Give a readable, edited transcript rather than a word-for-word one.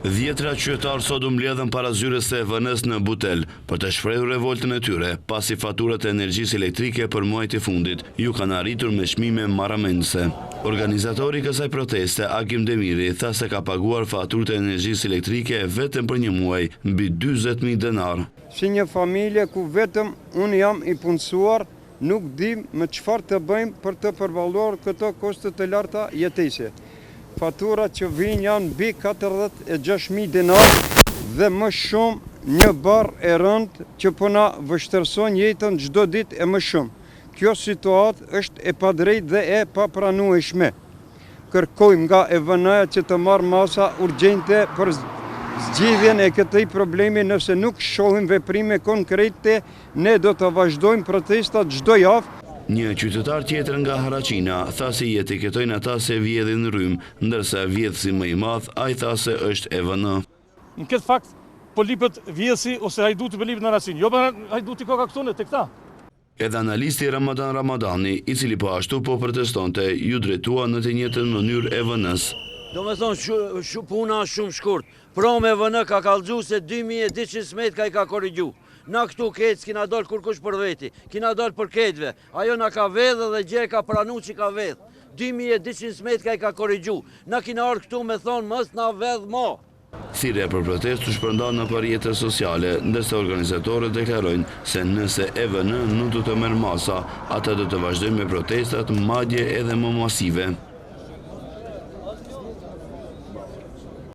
Dhjetra qytetarë sot u mbledhën para zyres së EVN-s në Butel për të shprehur revoltën e tyre, pasi faturat e energjisë elektrike për muajt e fundit ju kanë arritur me çmime marramendëse. Organizatori i kësaj proteste, Agim Demiri, tha se ka paguar faturët e energjisë elektrike vetëm për një muaj mbi 40.000 denar. Si një familje ku vetëm unë jam i punësuar, nuk di me çfarë të bëjmë për të përballuar këto koste të larta jetese. Faturat që vijnë janë mbi 46.000 denar dhe më shumë një barë e rëndë që po na vështirëson jetën çdo ditë e më shumë. Kjo situatë është e padrejtë dhe e papranueshme. Kërkojmë nga EVN-ja që të marrë masa urgjente për zgjidhjen e këtij problemi. Nëse nuk shohim veprime konkrete, ne do të vazhdojmë protestat çdo javë. Një qytetar tjetër nga Haraqina tha se i etiketojnë ata se vjedhin rrymë, ndërsa vjedhësi më i madh ai tha se është EVN. Në këtë fakt, po lipët vjedhësi ose hajduti po lipët në Haraqin, jo për hajduti koka këtune të këta. Edhe analisti Ramadan Ramadani, i cili po ashtu po protestonte, ju drejtua në të njëjtën mënyrë EVN-s. Do me thonë, puna shumë shkurt. Prom EVN ka kallxu se 2200 metë ka i ka korrigju. Na këtu ketë kina dollë kur kush për veti, kina dollë për ketëve. Ajo na ka vedhë dhe gje ka pranu që ka vedhë. 2200 metë ka i ka korrigju. Na kina orë këtu me thonë mës na vedhë mo. Thirrja për protestë u shpërndan në rrjetet sociale, ndërsa organizatorët deklarojnë se nëse EVN nuk do të merr masa, ata do të vazhdojnë me protestat, madje edhe më masive.